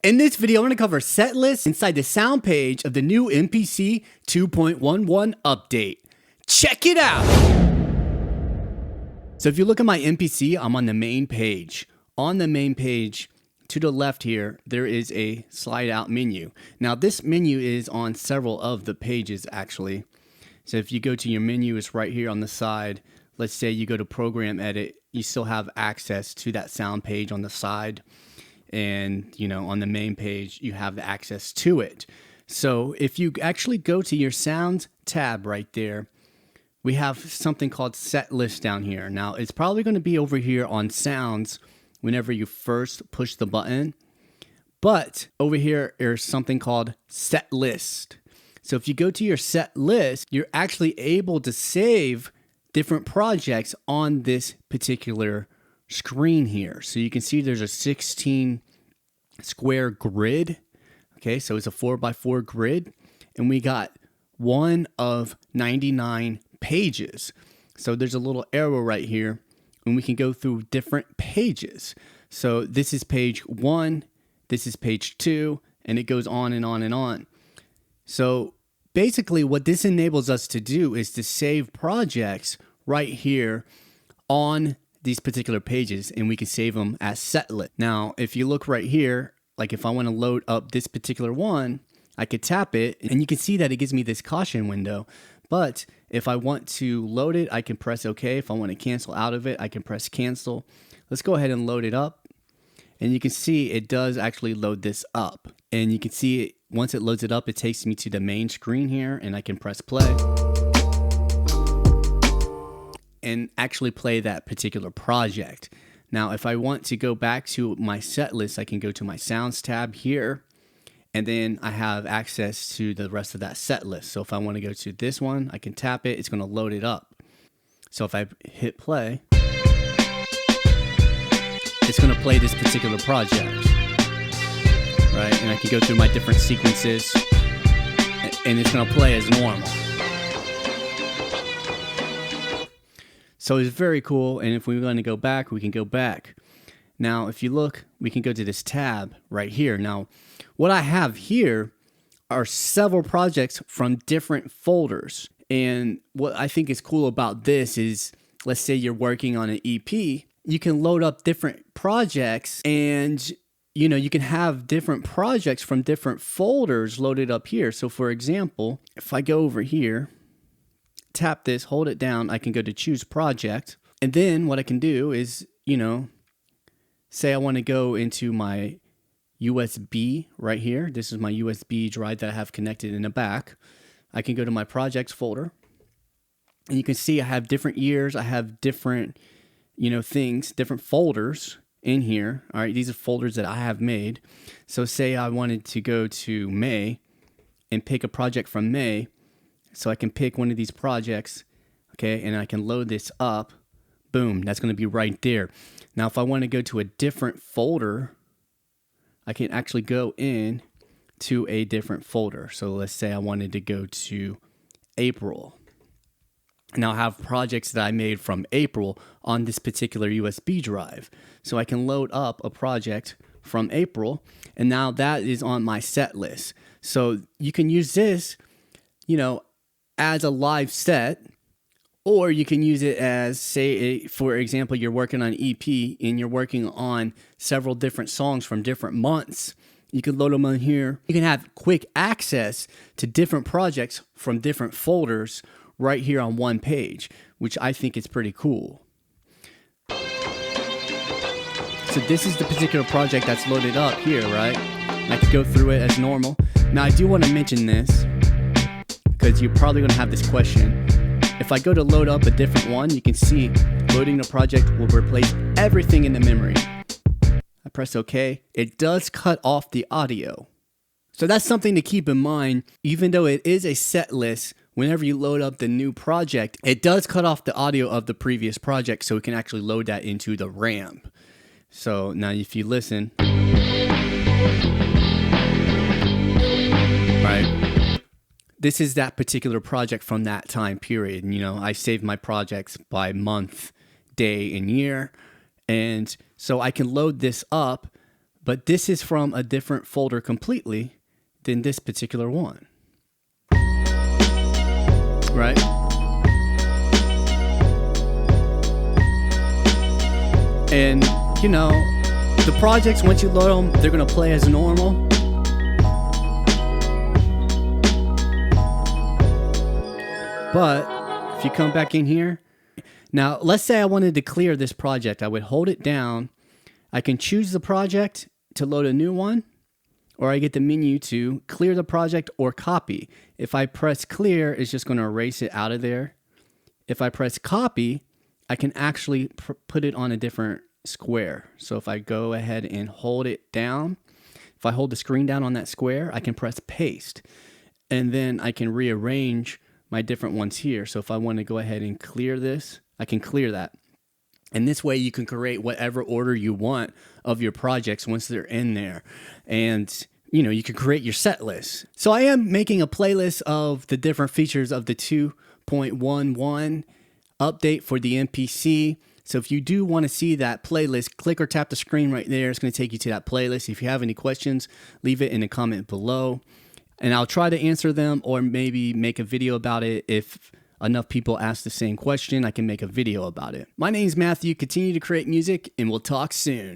In this video, I'm going to cover set lists inside the sound page of the new MPC 2.11 update. Check it out! So if you look at my MPC, I'm on the main page. On the main page, to the left here, there is a slide out menu. Now this menu is on several of the pages actually. So if you go to your menu, it's right here on the side. Let's say you go to program edit, you still have access to that sound page on the side. And on the main page, you have the access to it. So if you actually go to your sounds tab right there, we have something called set list down here. Now it's probably going to be over here on sounds whenever you first push the button. But over here, there's something called set list. So if you go to your set list, you're actually able to save different projects on this particular screen here. So you can see there's a 16 square grid. Okay, so it's a 4x4 grid, and we got one of 99 pages. So there's a little arrow right here, and we can go through different pages. So this is page 1, this is page 2, and it goes on and on and on. So basically what this enables us to do is to save projects right here on these particular pages, and we can save them as set list. Now, if you look right here, like if I want to load up this particular one, I could tap it, and you can see that it gives me this caution window. But if I want to load it, I can press OK. If I want to cancel out of it, I can press cancel. Let's go ahead and load it up. And you can see it does actually load this up. And you can see it, once it loads it up, it takes me to the main screen here, and I can press play and actually play that particular project. Now, if I want to go back to my set list, I can go to my sounds tab here, and then I have access to the rest of that set list. So if I want to go to this one, I can tap it, it's going to load it up. So if I hit play, it's going to play this particular project, right? And I can go through my different sequences, and it's going to play as normal. So it's very cool, and if we want to go back, we can go back. Now, if you look, we can go to this tab right here. Now, what I have here are several projects from different folders. And what I think is cool about this is, let's say you're working on an EP, you can load up different projects, and you can have different projects from different folders loaded up here. So for example, if I go over here, tap this, hold it down, I can go to choose project. And then what I can do is, say I want to go into my USB right here. This is my USB drive that I have connected in the back. I can go to my projects folder, and you can see I have different years. I have different, things, different folders in here. All right, these are folders that I have made. So say I wanted to go to May and pick a project from May. So I can pick one of these projects, okay, and I can load this up. Boom, that's going to be right there. Now, if I want to go to a different folder, I can actually go in to a different folder. So let's say I wanted to go to April. Now I have projects that I made from April on this particular USB drive. So I can load up a project from April, and now that is on my set list. So you can use this, as a live set, or you can use it as, say, for example, you're working on EP and you're working on several different songs from different months. You can load them on here. You can have quick access to different projects from different folders right here on one page, which I think is pretty cool. So this is the particular project that's loaded up here, right? I can go through it as normal. Now I do want to mention this, because you're probably going to have this question. If I go to load up a different one, you can see loading the project will replace everything in the memory. I press OK. It does cut off the audio. So that's something to keep in mind. Even though it is a set list, whenever you load up the new project, it does cut off the audio of the previous project, so it can actually load that into the RAM. So now if you listen, right? This is that particular project from that time period. I saved my projects by month, day, and year. And so I can load this up but this is from a different folder completely than this particular one. Right? And, you know, the projects, once you load them, they're going to play as normal. But if you come back in here, now let's say I wanted to clear this project. I would hold it down. I can choose the project to load a new one, or I get the menu to clear the project or copy. If I press clear, it's just going to erase it out of there. If I press copy, I can actually put it on a different square. So if I go ahead and hold it down, if I hold the screen down on that square, I can press paste. And then I can rearrange my different ones here. So if I want to go ahead and clear this, I can clear that. And this way you can create whatever order you want of your projects once they're in there. And you know, you can create your set list. So I am making a playlist of the different features of the 2.11 update for the MPC. So if you do want to see that playlist, click or tap the screen right there. It's going to take you to that playlist. If you have any questions, leave it in the comment below, and I'll try to answer them, or maybe make a video about it. If enough people ask the same question, I can make a video about it. My name's Matthew. Continue to create music, and we'll talk soon.